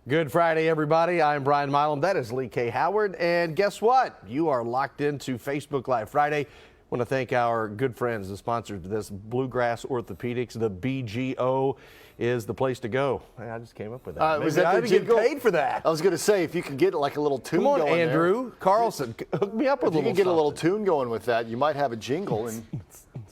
Good Friday, everybody. I'm Brian Milam. That is Lee K. Howard. And guess what? You are locked into Facebook Live Friday. I want to thank our good friends, the sponsors of this, Bluegrass Orthopedics. The BGO is the place to go. I just came up with that. Was that I didn't get paid for that. I was going to say, if you could get like a little tune Come on, going Andrew Carlson, hook me up with a little If you could get a little something. tune going with that, you might have a jingle. And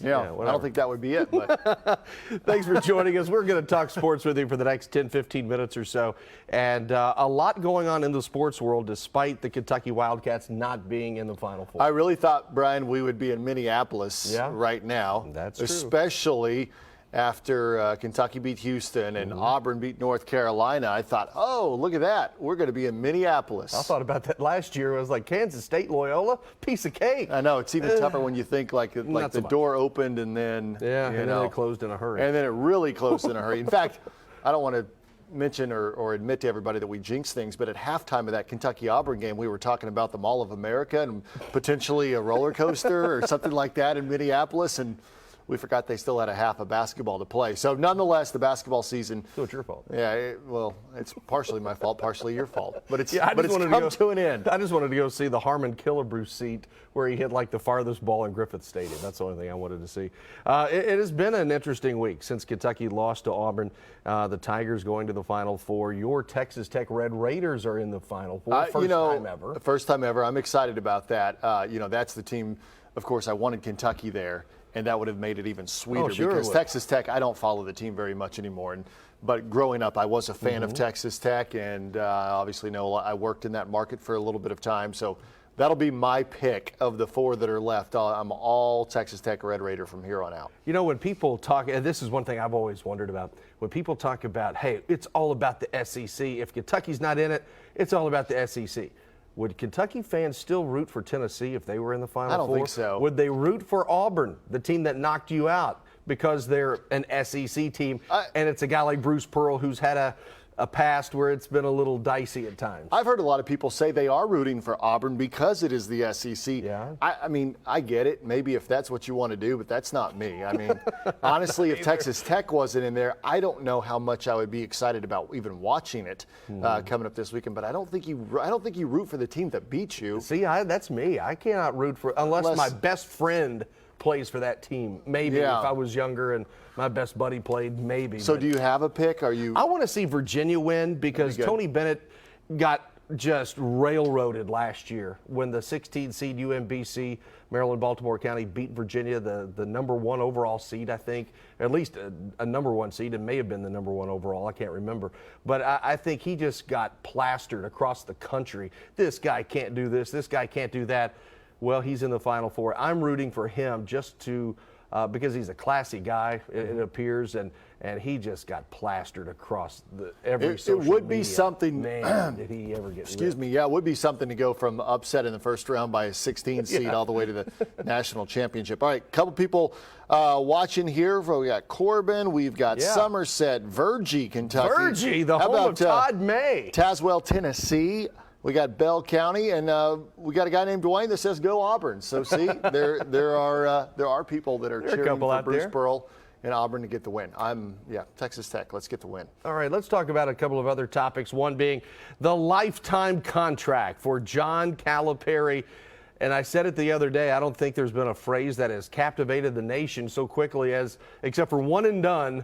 yeah, I whatever. don't think that would be it. But Thanks for joining us. We're going to talk sports with you for the next 10, 15 minutes or so. And a lot going on in the sports world despite the Kentucky Wildcats not being in the Final Four. I really thought, Brian, we would be in Minneapolis right now. That's true. Especially after Kentucky beat Houston and Auburn beat North Carolina. I thought, oh, look at that. We're going to be in Minneapolis. I thought about that last year. I was like, Kansas State, Loyola, piece of cake. I know. It's even tougher when you think like the door opened and then, and then it closed in a hurry. And then it really closed in a hurry. In fact, I don't want to mention or admit to everybody that we jinx things, but at halftime of that Kentucky-Auburn game, we were talking about the Mall of America and potentially a roller coaster or something like that in Minneapolis, and we forgot they still had a half of basketball to play. So nonetheless, the basketball season. So it's your fault. Yeah, well, it's partially my fault, partially your fault. But it's come to an end. I just wanted to go see the Harmon Killebrew seat where he hit like the farthest ball in Griffith Stadium. That's the only thing I wanted to see. It has been an interesting week since Kentucky lost to Auburn. The Tigers going to the Final Four. Your Texas Tech Red Raiders are in the Final Four. First time ever. First time ever. I'm excited about that. That's the team. Of course, I wanted Kentucky there. And that would have made it even sweeter because Texas Tech, I don't follow the team very much anymore. But growing up, I was a fan of Texas Tech, and obviously I worked in that market for a little bit of time. So that'll be my pick of the four that are left. I'm all Texas Tech Red Raider from here on out. You know, when people talk, and this is one thing I've always wondered about, when people talk about, hey, it's all about the SEC. If Kentucky's not in it, it's all about the SEC. Would Kentucky fans still root for Tennessee if they were in the Final Four? I don't think so. Would they root for Auburn, the team that knocked you out, because they're an SEC team, and it's a guy like Bruce Pearl who's had a past where it's been a little dicey at times? I've heard a lot of people say they are rooting for Auburn because it is the SEC. Yeah. I mean, I get it. Maybe if that's what you want to do, but that's not me. I mean, honestly, if Texas Tech wasn't in there, I don't know how much I would be excited about even watching it coming up this weekend. But I don't think you root for the team that beat you. See, that's me. I cannot root for unless my best friend plays for that team. Maybe if I was younger and my best buddy played, maybe. So do you have a pick? I want to see Virginia win because Tony Bennett got just railroaded last year when the 16 seed UMBC, Maryland, Baltimore County beat Virginia, the number one overall seed, I think, at least a number one seed. It may have been the number one overall. I can't remember. But I think he just got plastered across the country. This guy can't do this. This guy can't do that. Well, he's in the Final Four. I'm rooting for him just to because he's a classy guy, it appears, and he just got plastered across every social media. It would be something. Man, did he ever get Excuse me. Yeah, it would be something to go from upset in the first round by a 16 seed all the way to the national championship. All right, couple people watching here. We got Corbin. We've got Somerset, Virgie, Kentucky. Virgie, the home of Todd May. Tazewell, Tennessee. We got Bell County, and we got a guy named Dwayne that says "Go Auburn." So see, there are people that are cheering for Bruce Pearl and Auburn to get the win. Texas Tech. Let's get the win. All right, let's talk about a couple of other topics. One being the lifetime contract for John Calipari. And I said it the other day, I don't think there's been a phrase that has captivated the nation so quickly except for one and done,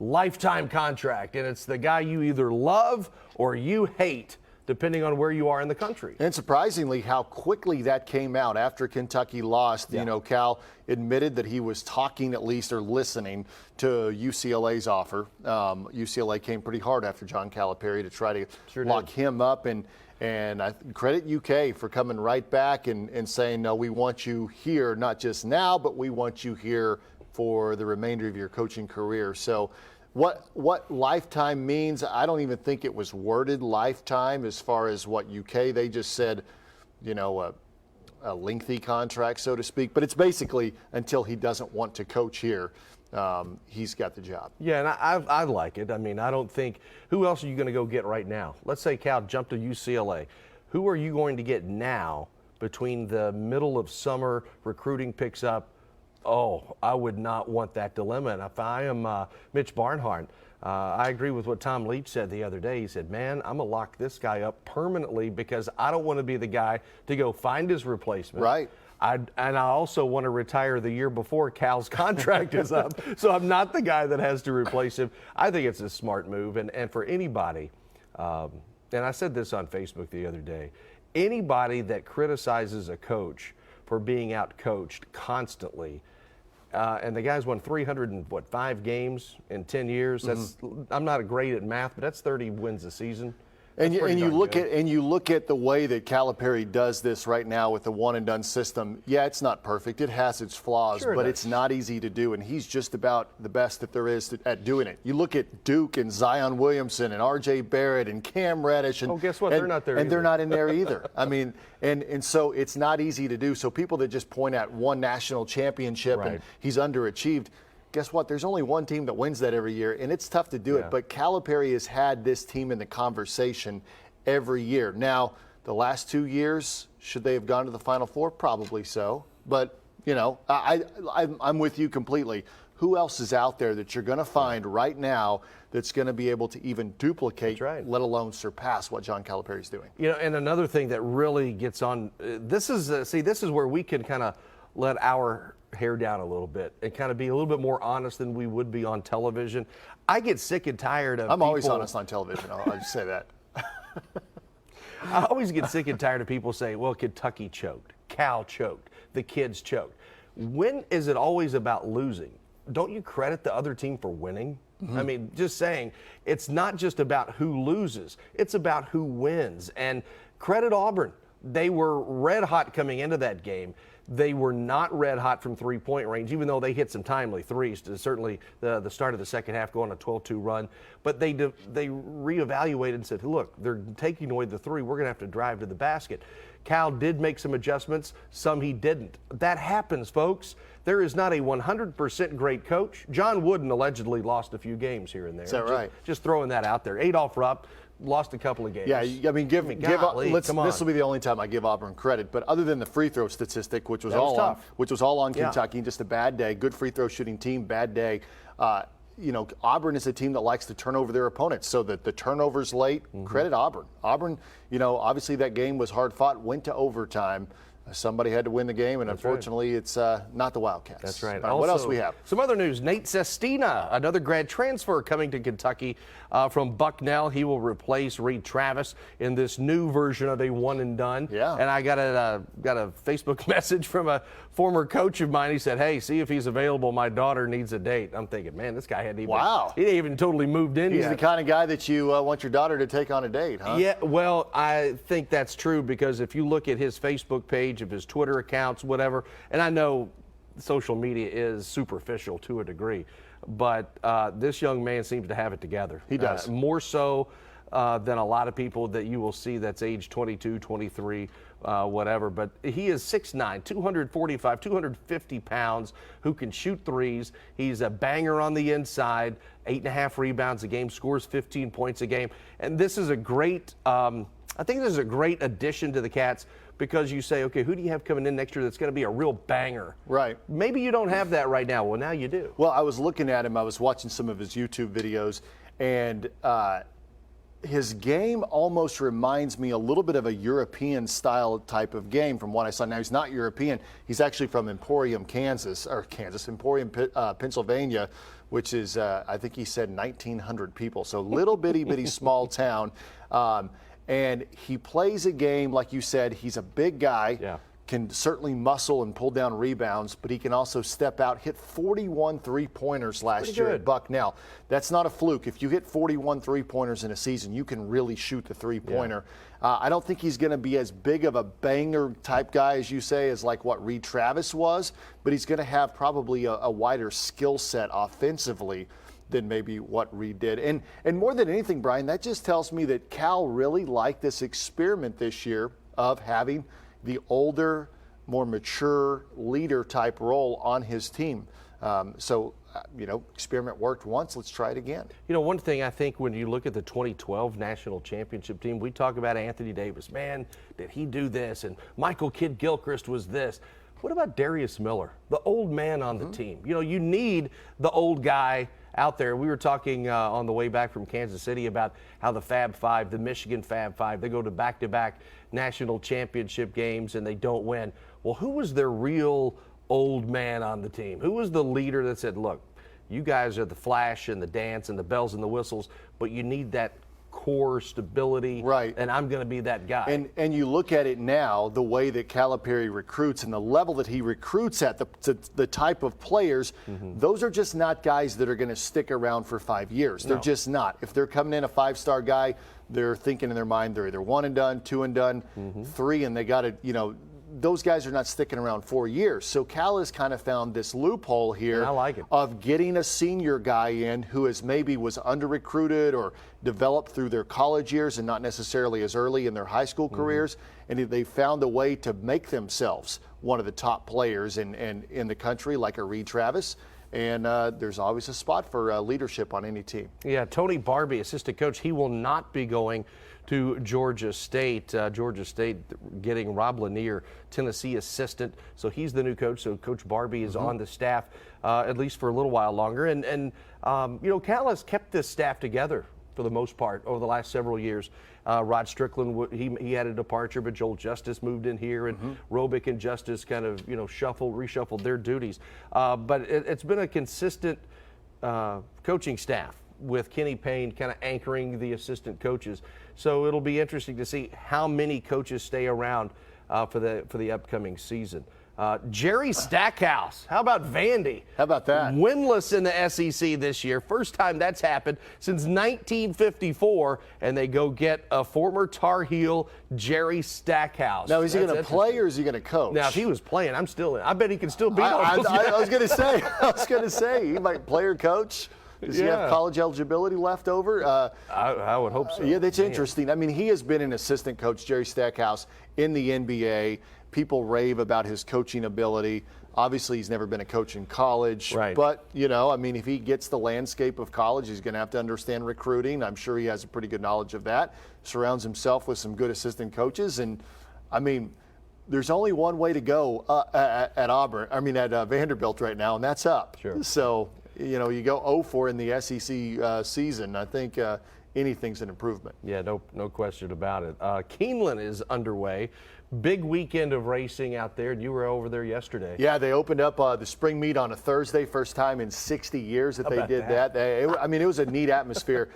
lifetime contract. And it's the guy you either love or you hate, depending on where you are in the country. And surprisingly, how quickly that came out after Kentucky lost. You know, Cal admitted that he was talking at least or listening to UCLA's offer. UCLA came pretty hard after John Calipari to try to lock him up. And I credit UK for coming right back and saying, no, we want you here, not just now, but we want you here for the remainder of your coaching career. So what lifetime means, I don't even think it was worded lifetime as far as what UK. They just said, a lengthy contract, so to speak. But it's basically until he doesn't want to coach here, he's got the job. Yeah, and I like it. I mean, I don't think – who else are you going to go get right now? Let's say Cal jumped to UCLA. Who are you going to get now between the middle of summer, recruiting picks up? Oh, I would not want that dilemma. And if I am Mitch Barnhart, I agree with what Tom Leach said the other day. He said, man, I'm going to lock this guy up permanently because I don't want to be the guy to go find his replacement. Right. And I also want to retire the year before Cal's contract is up. So I'm not the guy that has to replace him. I think it's a smart move. And for anybody, and I said this on Facebook the other day, anybody that criticizes a coach for being out-coached constantly, and the guy's won 305 games in 10 years. That's I'm not great at math, but that's 30 wins a season. And you look at the way that Calipari does this right now with the one and done system. Yeah, it's not perfect. It has its flaws, but it's not easy to do. And he's just about the best that there is at doing it. You look at Duke and Zion Williamson and R.J. Barrett and Cam Reddish. And, guess what? They're not there. And they're not in there either. I mean, and so it's not easy to do. So people that just point at one national championship and he's underachieved. Guess what? There's only one team that wins that every year, and it's tough to do it. But Calipari has had this team in the conversation every year. Now, the last 2 years, should they have gone to the Final Four? Probably so. But, you know, I'm with you completely. Who else is out there that you're going to find right now that's going to be able to even duplicate, let alone surpass what John Calipari is doing? You know, and another thing that really gets on, this is where we can kind of let our hair down a little bit and kind of be a little bit more honest than we would be on television. I get sick and tired of I'm always honest on television. I'll just say that. I always get sick and tired of people saying, well, Kentucky choked, Cal choked, the kids choked. When is it always about losing? Don't you credit the other team for winning? I mean, just saying, it's not just about who loses, it's about who wins. And credit Auburn. They were red hot coming into that game. They were not red hot from three-point range, even though they hit some timely threes to certainly the start of the second half, going on a 12-2 run. But they reevaluated and said, look, they're taking away the three. We're going to have to drive to the basket. Cal did make some adjustments. Some he didn't. That happens, folks. There is not a 100% great coach. John Wooden allegedly lost a few games here and there. Is that right? Just throwing that out there. Adolph Rupp lost a couple of games. Yeah, I mean, golly, this will be the only time I give Auburn credit. But other than the free throw statistic, which was all on Kentucky, just a bad day. Good free throw shooting team, bad day. You know, Auburn is a team that likes to turn over their opponents. So that the turnovers late, credit Auburn. Auburn, you know, obviously that game was hard fought, went to overtime. Somebody had to win the game, and unfortunately, it's not the Wildcats. That's right. Also, what else we have? Some other news. Nate Sestina, another grad transfer coming to Kentucky from Bucknell. He will replace Reed Travis in this new version of a one and done. Yeah. And I got a Facebook message from a former coach of mine. He said, hey, see if he's available. My daughter needs a date. I'm thinking, man, this guy hadn't even, he hadn't even totally moved in He's yet. the kind of guy that you want your daughter to take on a date, huh? Yeah, well, I think that's true because if you look at his Facebook page, of his Twitter accounts, whatever, and I know social media is superficial to a degree, but this young man seems to have it together. He does. More so than a lot of people that you will see that's age 22, 23, whatever. But he is 6'9", 245, 250 pounds, who can shoot threes. He's a banger on the inside, 8.5 rebounds a game, scores 15 points a game. And this is a great, I think this is a great addition to the Cats because you say, okay, who do you have coming in next year that's going to be a real banger? Right. Maybe you don't have that right now. Well, now you do. Well, I was looking at him. I was watching some of his YouTube videos, and his game almost reminds me a little bit of a European style type of game from what I saw. Now, he's not European. He's actually from Emporium, Pennsylvania, which is, I think he said 1,900 people. So little bitty small town. And he plays a game, like you said, he's a big guy, can certainly muscle and pull down rebounds, but he can also step out, hit 41 three-pointers last year at Bucknell. That's not a fluke. If you hit 41 three-pointers in a season, you can really shoot the three-pointer. I don't think he's going to be as big of a banger type guy, as you say, as like what Reed Travis was, but he's going to have probably a wider skill set offensively than maybe what Reed did. And more than anything, Brian, that just tells me that Cal really liked this experiment this year of having the older, more mature leader type role on his team. Experiment worked once, let's try it again. You know, one thing I think when you look at the 2012 national championship team, we talk about Anthony Davis. Man, did he do this? And Michael Kidd-Gilchrist was this. What about Darius Miller, the old man on the team? You know, you need the old guy out there. We were talking on the way back from Kansas City about how the Fab Five, the Michigan Fab Five, they go to back-to-back national championship games and they don't win. Well, who was their real old man on the team? Who was the leader that said, look, you guys are the flash and the dance and the bells and the whistles, but you need that core stability, right? And I'm going to be that guy. And you look at it now, the way that Calipari recruits and the level that he recruits at, the type of players, those are just not guys that are going to stick around for 5 years. They're just not. If they're coming in a 5-star guy, they're thinking in their mind they're either 1 and done, 2 and done, 3, and they got to, those guys are not sticking around 4 years. So Cal has kind of found this loophole here of getting a senior guy in who is maybe was under-recruited or developed through their college years and not necessarily as early in their high school careers. And they found a way to make themselves one of the top players in the country, like a Reed Travis. And there's always a spot for leadership on any team. Yeah, Tony Barbie, assistant coach, he will not be going to Georgia State. Georgia State getting Rob Lanier, Tennessee assistant. So he's the new coach. So Coach Barbie is on the staff at least for a little while longer. And Cal has kept this staff together for the most part over the last several years. Rod Strickland, he had a departure, but Joel Justice moved in here, and Robick and Justice kind of reshuffled their duties. But it's been a consistent coaching staff with Kenny Payne kind of anchoring the assistant coaches. So it'll be interesting to see how many coaches stay around for the upcoming season. Jerry Stackhouse, how about Vandy? How about that? Winless in the SEC this year. First time that's happened since 1954, and they go get a former Tar Heel, Jerry Stackhouse. Now, is he going to play or is he going to coach? Now, if he was playing, I'm still in. I bet he can still beat all those guys. I was going to say, he might play or coach. Does he have college eligibility left over? I would hope so. Yeah, that's interesting. I mean, he has been an assistant coach, Jerry Stackhouse, in the NBA. People rave about his coaching ability. Obviously, he's never been a coach in college. Right. But, if he gets the landscape of college, he's going to have to understand recruiting. I'm sure he has a pretty good knowledge of that. Surrounds himself with some good assistant coaches. And, there's only one way to go at Vanderbilt right now, and that's up. Sure. So, you go 0-4 in the SEC season. I think anything's an improvement. Yeah, no question about it. Keeneland is underway. Big weekend of racing out there, and you were over there yesterday. Yeah, they opened up the spring meet on a Thursday, first time in 60 years that they did that. It was a neat atmosphere.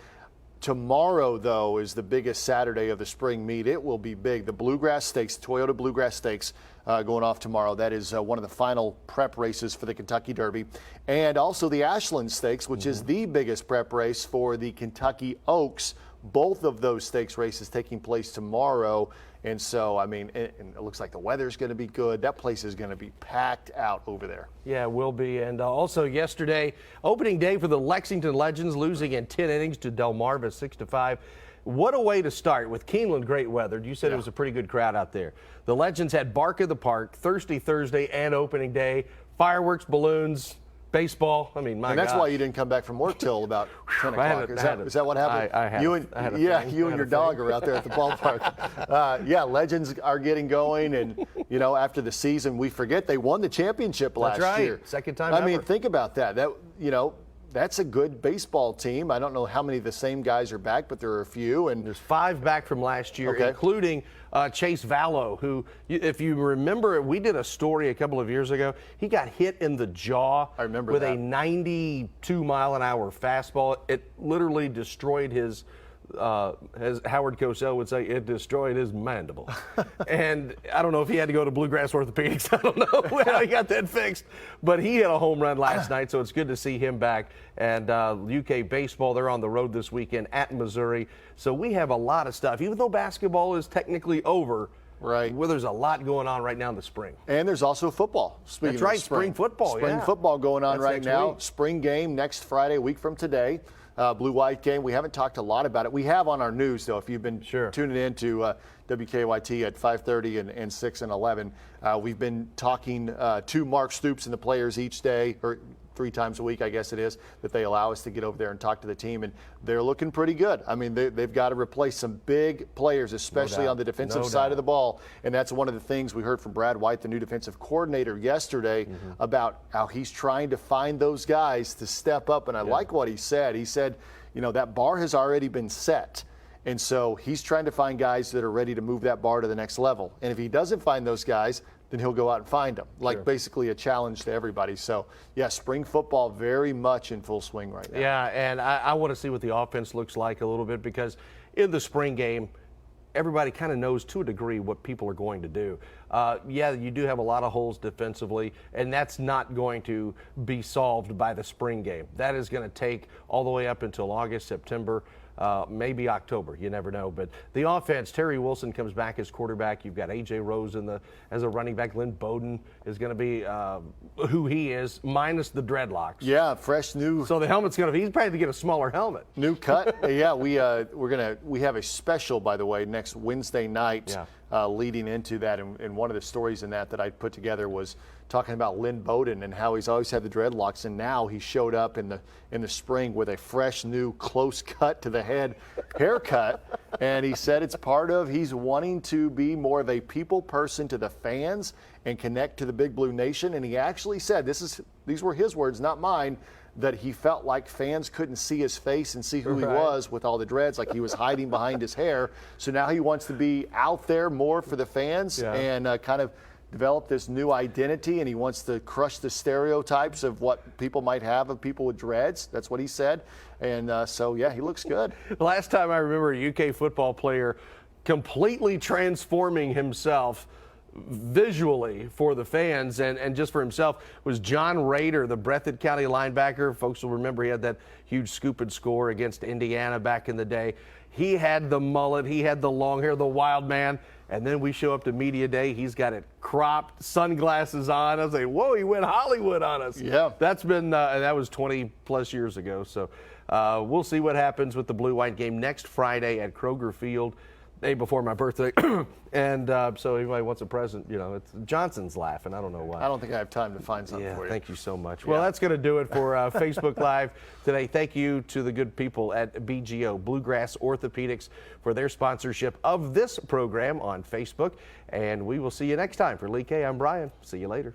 Tomorrow, though, is the biggest Saturday of the spring meet. It will be big. The Bluegrass Stakes, Toyota Bluegrass Stakes, going off tomorrow. That is one of the final prep races for the Kentucky Derby. And also the Ashland Stakes, which is the biggest prep race for the Kentucky Oaks. Both of those stakes races taking place tomorrow. And so, it looks like the weather's going to be good. That place is going to be packed out over there. Yeah, it will be. And also yesterday, opening day for the Lexington Legends, losing in 10 innings to Delmarva 6-5. What a way to start with Keeneland, great weather. You said it was a pretty good crowd out there. The Legends had Bark of the Park, Thirsty Thursday and opening day, fireworks, balloons, baseball. And that's why you didn't come back from work till about 10 o'clock. Is that what happened? I had you and your dog thing. are out there at the ballpark. Legends are getting going, and after the season, we forget they won the championship last year. Second time ever. Think about that. That's a good baseball team. I don't know how many of the same guys are back, but there are a few. And there's 5 back from last year, including Chase Vallow, who, if you remember, we did a story a couple of years ago. He got hit in the jaw with a 92-mile-an-hour fastball. It literally destroyed his, as Howard Cosell would say, it destroyed his mandible. And I don't know if he had to go to Bluegrass Orthopedics. I don't know how he got that fixed. But he hit a home run last night, so it's good to see him back. And UK baseball, they're on the road this weekend at Missouri. So we have a lot of stuff. Even though basketball is technically over, well, there's a lot going on right now in the spring. And there's also football. That's right, spring football. Spring football going on right now. Spring game next Friday, a week from today. Blue-white game. We haven't talked a lot about it. We have on our news, though, if you've been tuning in to WKYT at 5:30 and 6 and 11. We've been talking to Mark Stoops and the players each day, or three times a week, I guess it is, that they allow us to get over there and talk to the team, and they're looking pretty good. I mean, they've got to replace some big players, especially on the defensive side of the ball, and that's one of the things we heard from Brad White, the new defensive coordinator, yesterday about how he's trying to find those guys to step up, and I like what he said. He said, you know, that bar has already been set. And so he's trying to find guys that are ready to move that bar to the next level. And if he doesn't find those guys, then he'll go out and find them. Like basically a challenge to everybody. So, yeah, spring football very much in full swing right now. Yeah, and I want to see what the offense looks like a little bit, because in the spring game, everybody kind of knows to a degree what people are going to do. Yeah, you do have a lot of holes defensively, and that's not going to be solved by the spring game. That is going to take all the way up until August, September, maybe October. You never know. But the offense, Terry Wilson comes back as quarterback. You've got A.J. Rose as a running back. Lynn Bowden is going to be who he is, minus the dreadlocks. Yeah, fresh new. So the helmet's going to he's probably to get a smaller helmet. New cut. Yeah, we have a special, by the way, next Wednesday night. Leading into that, and one of the stories in that I put together was talking about Lynn Bowden and how he's always had the dreadlocks, and now he showed up in the spring with a fresh new close cut to the head haircut, and he said it's part of he's wanting to be more of a people person to the fans and connect to the Big Blue Nation. And he actually said, these were his words, not mine, that he felt like fans couldn't see his face and see who he was with all the dreads, like he was hiding behind his hair. So now he wants to be out there more for the fans and kind of develop this new identity, and he wants to crush the stereotypes of what people might have of people with dreads. That's what he said. And so, yeah, he looks good. Last time I remember a UK football player completely transforming himself visually for the fans and just for himself was John Rader, the Breathitt County linebacker. Folks will remember he had that huge scoop and score against Indiana back in the day. He had the mullet, he had the long hair, the wild man, and then we show up to media day, he's got it cropped, sunglasses on. I was like, whoa, he went Hollywood on us. Yeah. That's been, that was 20 plus years ago. So we'll see what happens with the blue-white game next Friday at Kroger Field. Day before my birthday, and so anybody wants a present, you know, it's Johnson's laughing. I don't know why. I don't think I have time to find something for you. Thank you so much. Well, that's going to do it for Facebook Live today. Thank you to the good people at BGO, Bluegrass Orthopedics, for their sponsorship of this program on Facebook, and we will see you next time. For Lee K, I'm Brian. See you later.